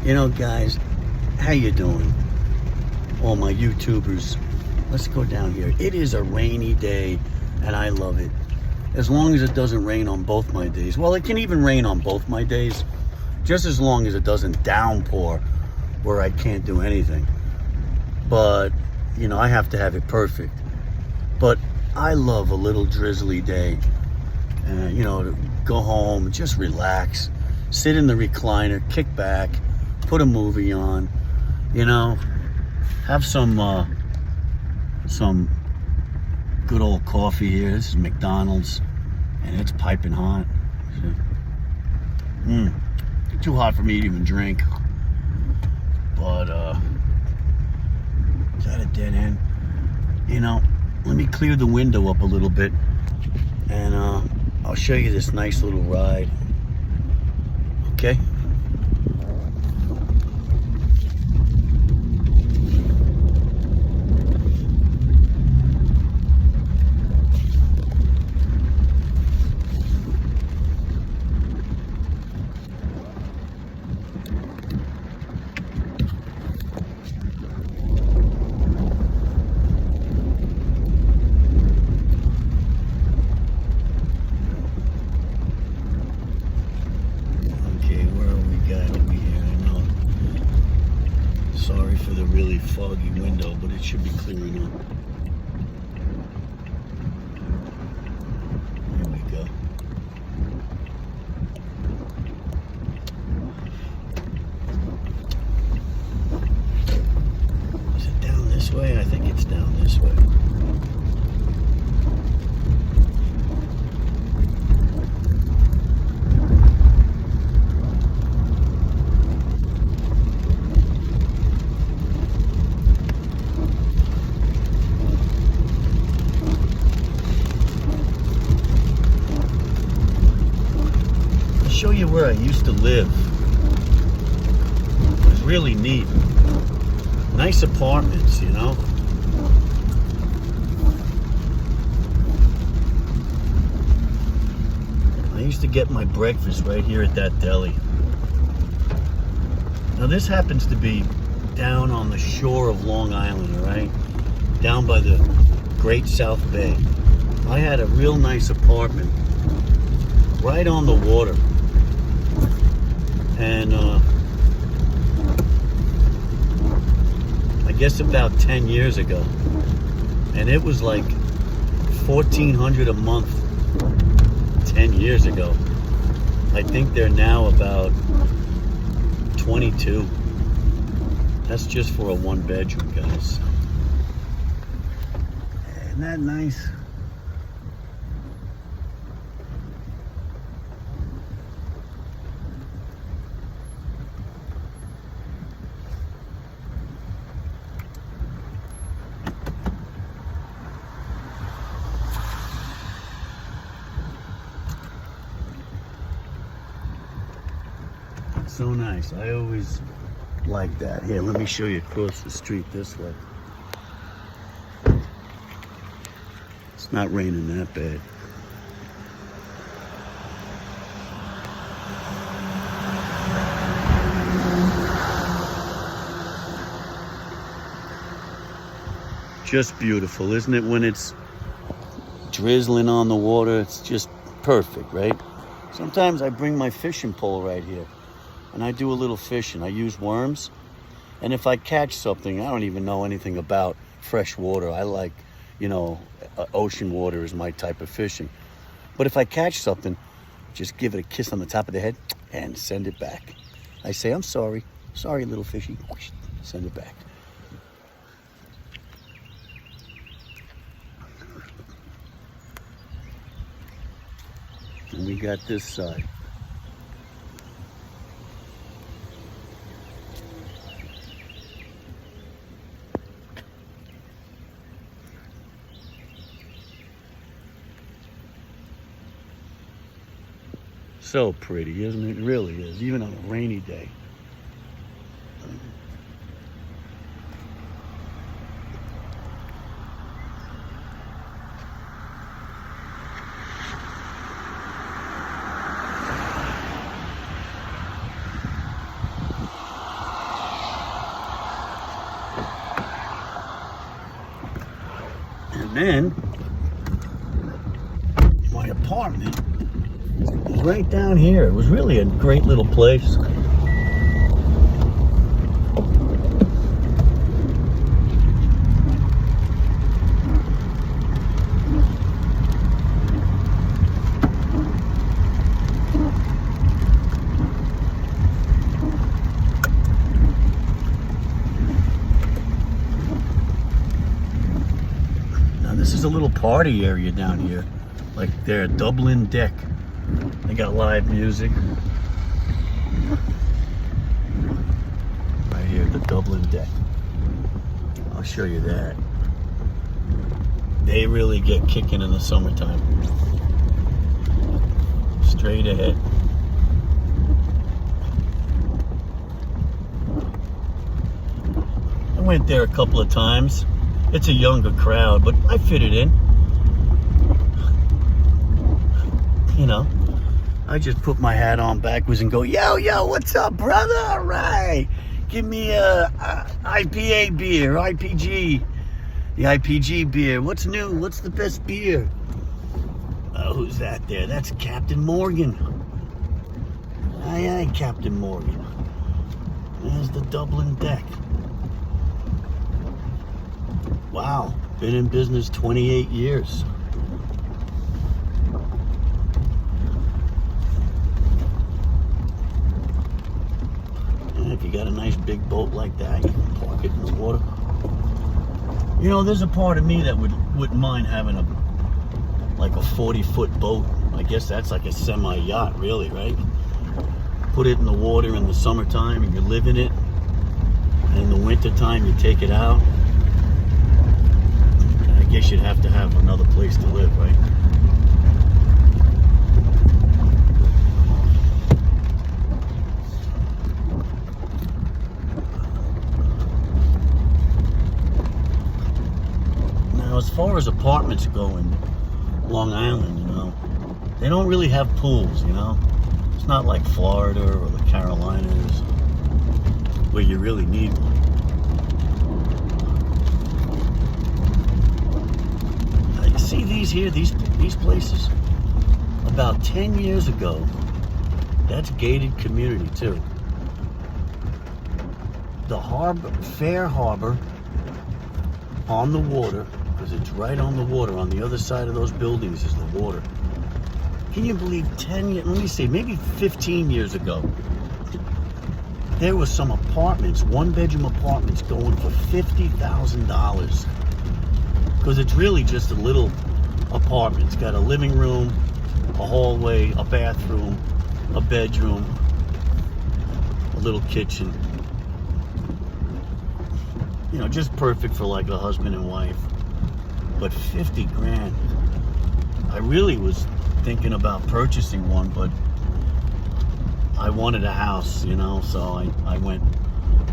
Guys, how you doing? All my YouTubers, let's go down here. It is a rainy day, and I love it. As long as it doesn't rain on both my days. Well, it can even rain on both my days, just as long as it doesn't downpour where I can't do anything. But, I have to have it perfect. But I love a little drizzly day. To go home, just relax, sit in the recliner, kick back, put a movie on, have some good old coffee here. This is McDonald's, and it's piping hot. Too hot for me to even drink. But is that a dead end? Let me clear the window up a little bit, and I'll show you this nice little ride. Okay? Sorry for the really foggy window, but it should be clearing up. Here we go. Is it down this way? I think it's down this way. Show you where I used to live. It was really neat. Nice apartments, I used to get my breakfast right here at that deli. Now this happens to be down on the shore of Long Island, all right? Down by the Great South Bay. I had a real nice apartment right on the water. And I guess about 10 years ago, and it was like $1,400 a month 10 years ago. I think they're now about 22. That's just for a one bedroom, guys. Isn't that nice? So nice. I always like that. Here, let me show you across the street this way. It's not raining that bad. Just beautiful, isn't it? When it's drizzling on the water, it's just perfect, right? Sometimes I bring my fishing pole right here, and I do a little fishing. I use worms, and if I catch something, I don't even know anything about fresh water. I like, ocean water is my type of fishing. But if I catch something, just give it a kiss on the top of the head and send it back. I say, I'm sorry, little fishy. Send it back. And we got this side. So pretty, isn't it? It really is, even on a rainy day. then my apartment was right down here. It was really a great little place. This is a little party area down here, like their Dublin Deck. They got live music. Right here, the Dublin Deck. I'll show you that. They really get kicking in the summertime. Straight ahead. I went there a couple of times. It's a younger crowd, but I fit it in. You know, I just put my hat on backwards and go, yo, what's up, brother? All right. Give me a IPA beer, IPG. The IPG beer. What's new? What's the best beer? Who's that there? That's Captain Morgan. Aye, Captain Morgan. There's the Dublin Deck. Wow, been in business 28 years. And if you got a nice big boat like that, you can park it in the water. You know, there's a part of me that wouldn't mind having like a 40-foot boat. I guess that's like a semi-yacht, really, right? Put it in the water in the summertime and you live in it. And in the wintertime, you take it out. I guess you'd have to have another place to live, right? Now, as far as apartments go in Long Island, you know, they don't really have pools, you know? It's not like Florida or the Carolinas where you really need one. See these here, these places? About 10 years ago, that's gated community too. The harbor, Fair Harbor, on the water, because it's right on the water, on the other side of those buildings is the water. Can you believe 10 years, let me see, maybe 15 years ago, there was some apartments, one-bedroom apartments going for $50,000. Because it's really just a little apartment. It's got a living room, a hallway, a bathroom, a bedroom, a little kitchen. You know, just perfect for like a husband and wife. But 50 grand. I really was thinking about purchasing one, but I wanted a house, you know, so I went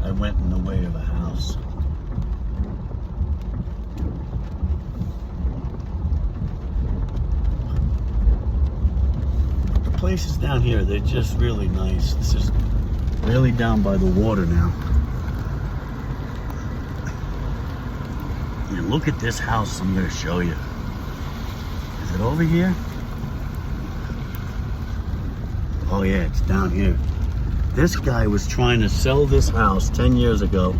in the way of a house. Places down here, they're just really nice. This is really down by the water now. And look at this house I'm going to show you. Is it over here? Oh yeah, it's down here. This guy was trying to sell this house 10 years ago,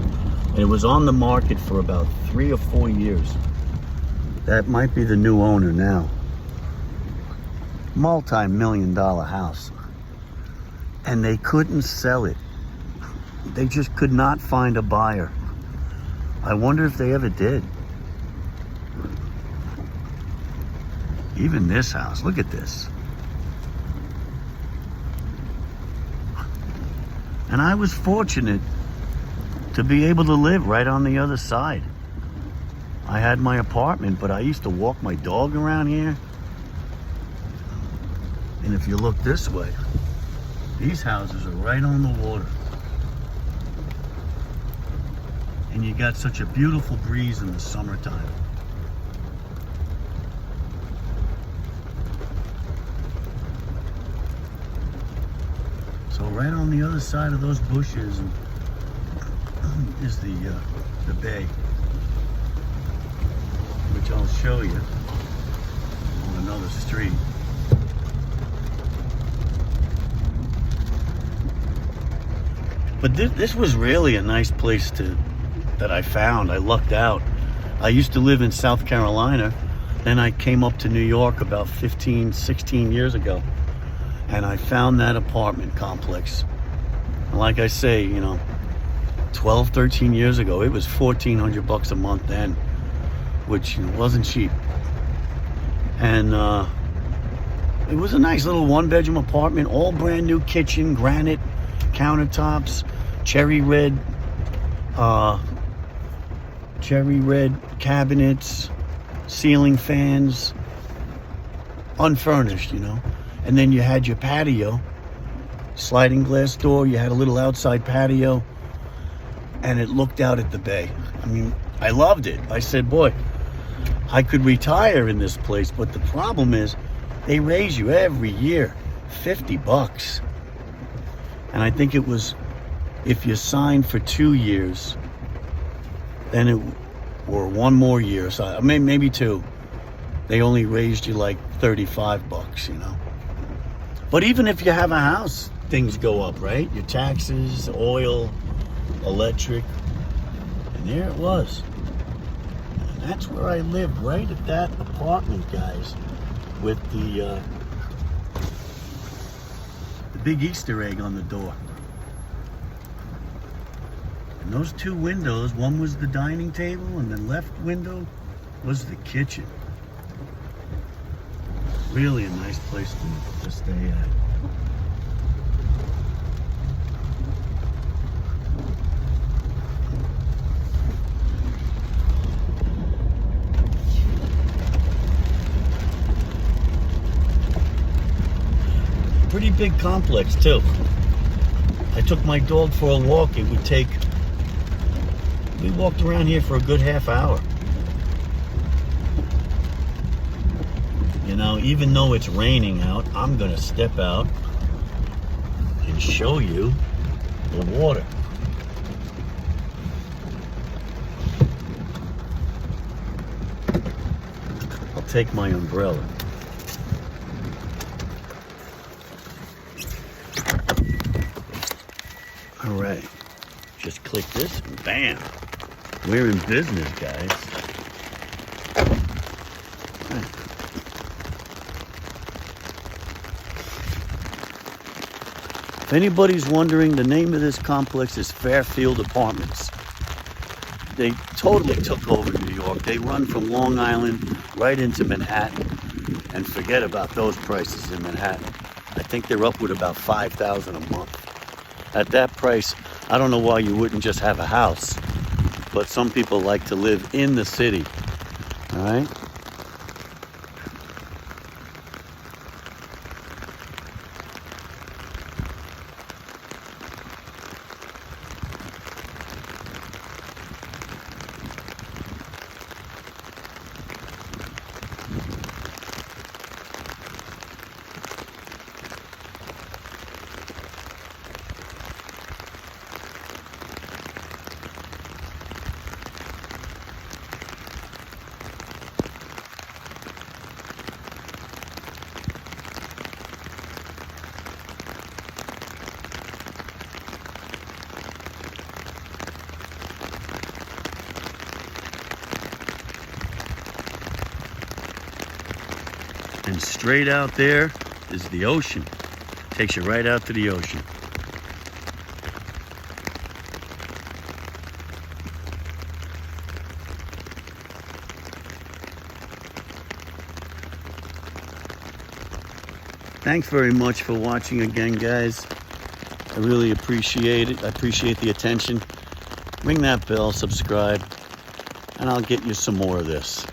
and it was on the market for about 3 or 4 years. That might be the new owner now. Multi-million-dollar house, and they couldn't sell it. They just could not find a buyer. I wonder if they ever did. Even this house, look at this. And I was fortunate to be able to live right on the other side. I had my apartment, but I used to walk my dog around here. And if you look this way, these houses are right on the water. And you got such a beautiful breeze in the summertime. So right on the other side of those bushes is the bay. which I'll show you on another street. But this was really a nice place that I found. I lucked out. I used to live in South Carolina. Then I came up to New York about 15, 16 years ago. And I found that apartment complex. And like I say, you know, 12, 13 years ago, it was $1,400 a month then, which wasn't cheap. And it was a nice little one-bedroom apartment, all brand new kitchen, granite countertops, cherry red cabinets, ceiling fans, unfurnished, you know. And then you had your patio, sliding glass door. You had a little outside patio, and it looked out at the bay. I mean, I loved it. I said, boy, I could retire in this place. But the problem is, they raise you every year $50. And I think it was, if you signed for 2 years, then it, or one more year, so maybe 2, they only raised you like $35, you know. But even if you have a house, things go up, right? Your taxes, oil, electric, and there it was. And that's where I lived, right at that apartment, guys, with the big Easter egg on the door. And those 2 windows, one was the dining table and the left window was the kitchen. Really a nice place to stay at. Pretty big complex too. I took my dog for a walk. We walked around here for a good half hour. You know, even though it's raining out, I'm gonna step out and show you the water. I'll take my umbrella. All right, just click this and bam, we're in business, guys. If anybody's wondering, the name of this complex is Fairfield Apartments. They totally took over New York. They run from Long Island right into Manhattan, and forget about those prices in Manhattan. I think they're upward about $5,000 a month. At that price, I don't know why you wouldn't just have a house, but some people like to live in the city, all right? And straight out there is the ocean. Takes you right out to the ocean. Thanks very much for watching again, guys. I really appreciate it. I appreciate the attention. Ring that bell, subscribe, and I'll get you some more of this.